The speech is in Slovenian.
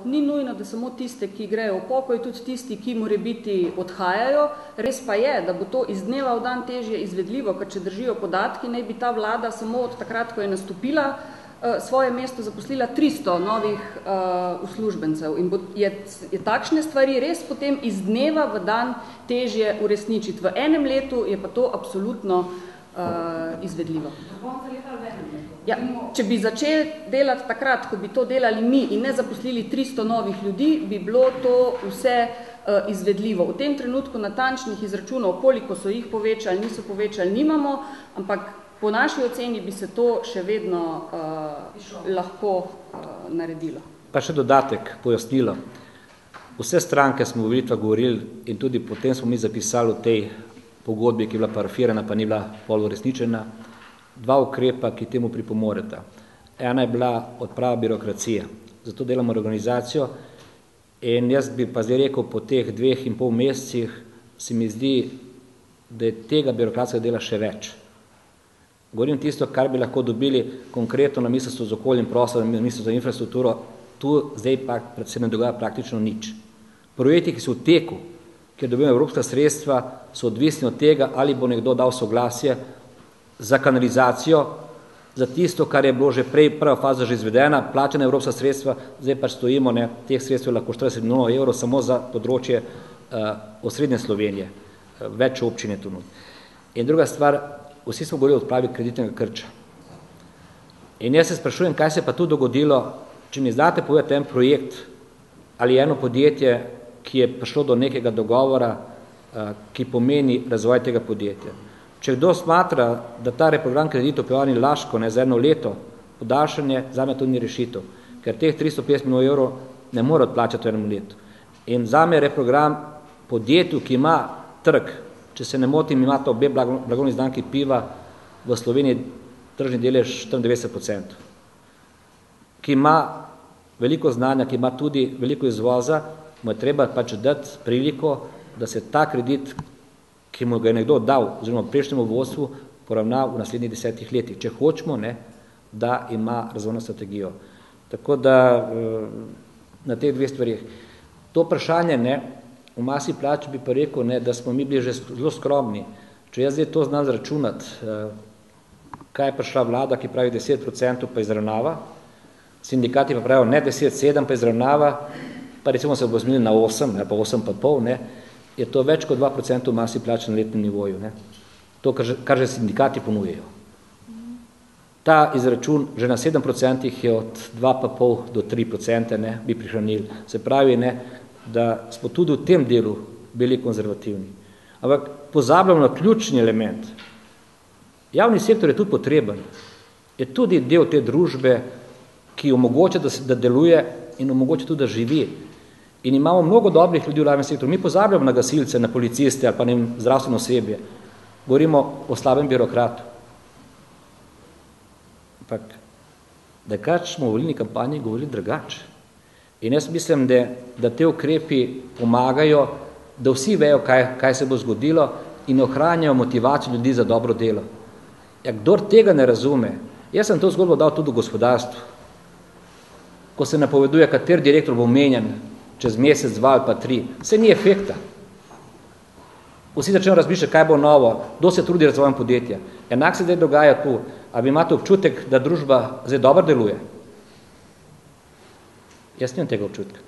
ni nujno, da samo tiste, ki grejo v pokoj, tudi tisti, ki morebiti odhajajo. Res pa je, da bo to iz dneva v dan težje izvedljivo, ker če držijo podatki, naj bi ta vlada samo od takrat, ko je nastopila, svoje mesto zaposlila 300 novih uslužbencev. In je takšne stvari res potem iz dneva v dan težje uresničiti. V enem letu je pa to absolutno izvedljivo. Ja, če bi začeli delati takrat, ko bi to delali mi in ne zaposlili 300 novih ljudi, bi bilo to vse izvedljivo. V tem trenutku natančnih izračunov, koliko so jih povečali, niso povečali, nimamo, ampak po naši oceni bi se to še vedno lahko naredilo. Pa še dodatek, pojasnilo. Vse stranke smo v volitvah govorili in tudi potem smo mi zapisali v tej pogodbi, ki je bila parafirana, pa ni bila pol uresničena, 2 ukrepa, ki temu pripomoreta. Ena je bila odprava birokracije. Zato delamo organizacijo in jaz bi pa zdaj rekel, po teh 2,5 mesecih se mi zdi, da je tega birokratskega dela še več. Govorim tisto, kar bi lahko dobili konkretno na Ministrstvu za okolje in prostor, na Ministrstvu za infrastrukturo, tu zdaj pa se ne dogaja praktično nič. Projekti, ki so v teku, kjer dobimo evropska sredstva, so odvisni od tega, ali bo nekdo dal soglasje za kanalizacijo, za tisto, kar je bilo že prej prva faza že izvedena, plačena evropska sredstva, zdaj pač stojimo, teh sredstev lahko 40 milijonov evrov samo za področje osrednje Slovenije, več občine tu. In druga stvar, vsi smo govorili o odpravi kreditnega krča. In jaz se sprašujem, kaj se pa tu dogodilo, če mi znate povedati en projekt ali eno podjetje, ki je prišlo do nekega dogovora, ki pomeni razvoj tega podjetja. Če kdo smatra, da ta reprogram kreditov Pivovarni Laško za 1 leto podaljšanje, zame to ni rešitev, ker teh 350 milijonov evrov ne more odplačati v 1 letu. In zame reprogram podjetju, ki ima trg, če se ne motim, imata obe blagovni znamki piva v Sloveniji tržni delež 94%, ki ima veliko znanja, ki ima tudi veliko izvoza, mu je treba pač dati priliko, da se ta kredit, ki mu ga je nekdo dal, oziroma prejšnjemu vodstvu, poravna v naslednjih 10 letih, če hočemo, da ima razvojno strategijo. Tako da na teh 2 stvarih. To vprašanje, v masi plač bi pa rekel, da smo mi bili že zelo skromni. Če jaz zdaj to znam zračunati, kaj je prišla vlada, ki pravi 10% pa izravnava, sindikati pa pravijo ne 10,7 pa izravnava, pa recimo se bo zmenili na 8, pa 8,5, je to več kot 2% v masi plač na letnem nivoju. To, kar že sindikati ponujejo. Ta izračun že na 7% je od 2,5 do 3%, bi prihranili. Se pravi, da smo tudi v tem delu bili konzervativni. Ampak pozabljamo na ključni element. Javni sektor je tudi potreben. Je tudi del te družbe, ki omogoča, da deluje in omogoča tudi, da živi. In imamo mnogo dobrih ljudi v javnem sektorju. Mi pozabljamo na gasilce, na policiste ali pa zdravstveno osebje. Govorimo o slabem birokratu. Ampak, da smo v volilni kampanji govorili drugače. In jaz mislim, da te ukrepi pomagajo, da vsi vejo, kaj se bo zgodilo in ohranjajo motivacijo ljudi za dobro delo. Kdor tega ne razume, jaz sem to zgodbo dal tudi v gospodarstvu, ko se napoveduje, kater direktor bo menjan čez mesec, 2 ali pa 3, se ni efekta. Vsi začnejo razmišljati, kaj bo novo, kdo se trudi razvojem podjetja. Enak se zdaj dogaja tu, ali imate občutek, da družba zdaj dobro deluje? Jaz nimam tega občutka.